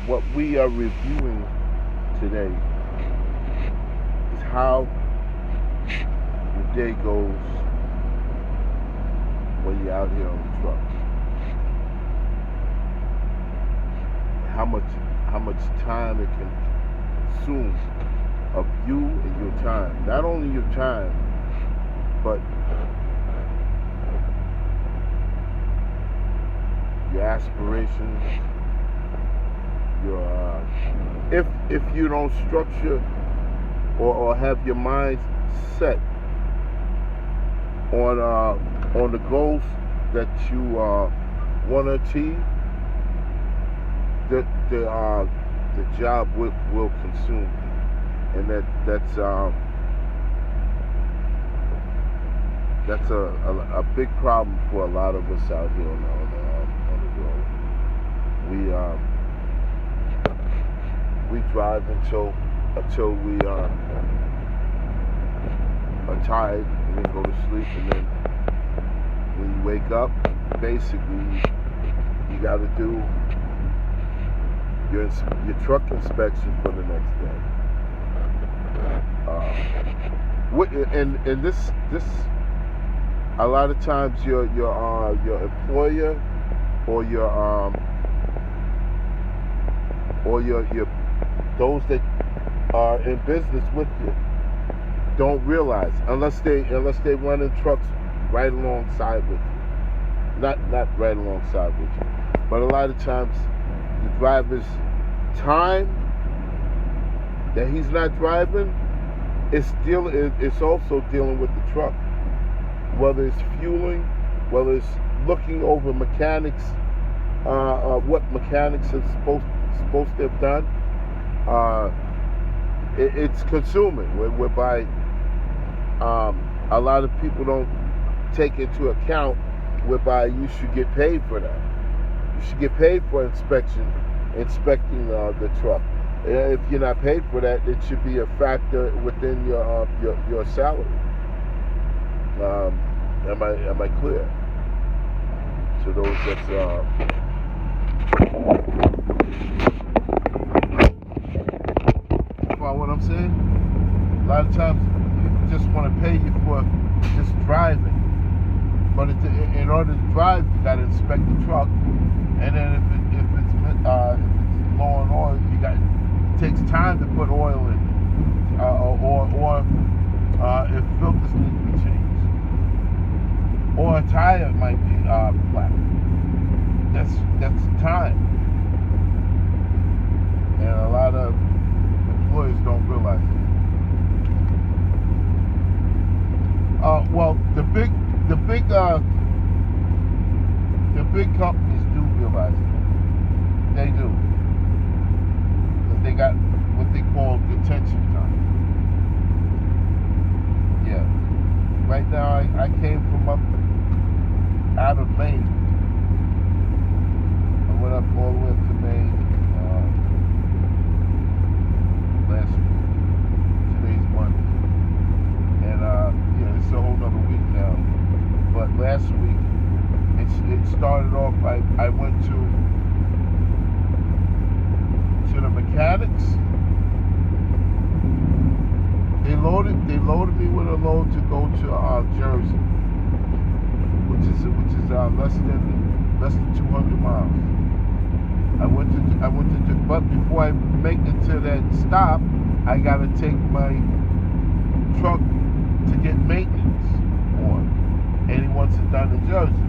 what we are reviewing today is how your day goes when you're out here on the truck. How much time it can consume of you and your time. Not only your time, but your aspirations, your if you don't structure or have your mind set on the goals that you want to achieve, the job will consume you, and that's a big problem for a lot of us out here on the road. We drive until we are tired, and then go to sleep, and then when you wake up, basically you got to do your truck inspection for the next day. And this a lot of times your employer or your those that are in business with you don't realize, unless they running trucks right alongside with you, not right alongside with you, but a lot of times the driver's time that he's not driving it's also dealing with the truck, whether it's fueling, whether it's looking over mechanics, what mechanics are supposed to have done. It's consuming, whereby a lot of people don't take into account whereby you should get paid for that. You should get paid for inspecting the truck. If you're not paid for that, it should be a factor within your salary. Am I clear? To those that's follow what I'm saying? A lot of times people just want to pay you for just driving, but in order to drive, you got to inspect the truck, and then if it's low on oil, it takes time to put oil in, or if filters need to be changed, or a tire might be flat. That's time, and a lot of employers don't realize it. Well, the big companies do realize it. They do, because they got what they call detention time. Yeah. Right now, I came from up out of Maine. I went up all the way up to Maine last week. Today's Monday, and yeah, it's a whole nother week now. But last week, it started off. I went to the mechanics. They loaded me with a load to go to Jersey, which is less than 200 miles. I went to, but before I make it to that stop, I gotta take my truck to get maintenance on, and he wants it done in Jersey.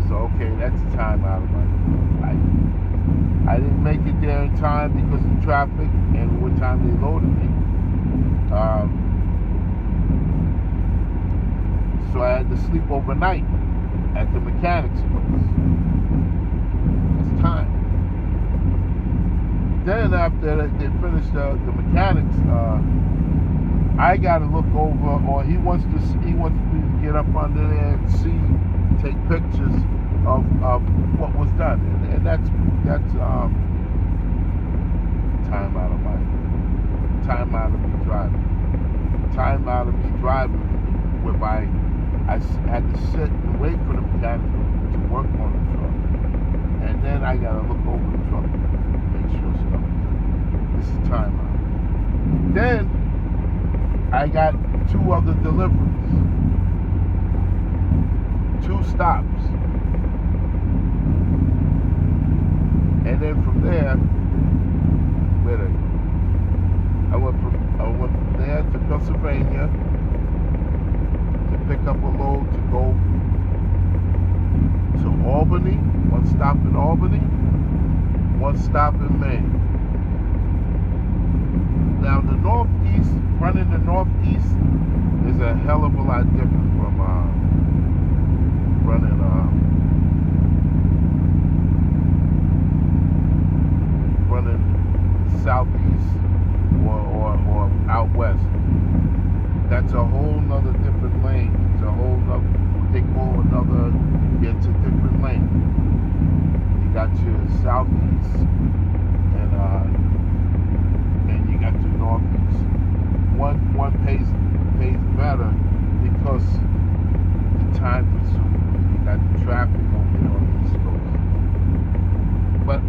So okay, that's time out of my life. I didn't make it there in time because of traffic and what time they loaded me. So I had to sleep overnight at the mechanics place. That's time. Then after they finished the mechanics, I got to look over, or he wants me to get up under there and take pictures of what was done, and that's time out of my time out of me driving, whereby I had to sit and wait for the mechanic to work on the truck. And then I gotta look over the truck, make sure stuff is good. This is timeout. Then I got 2 other deliveries, 2 stops. And then from there, I went from there to Pennsylvania to pick up a load to go to Albany, 1 stop in Albany, 1 stop in Maine. Now the Northeast, running the Northeast is a hell of a lot different from running Southeast or out west. That's a whole nother different lane. It's a whole nother, they call another, it's a different lane. You got your Southeast and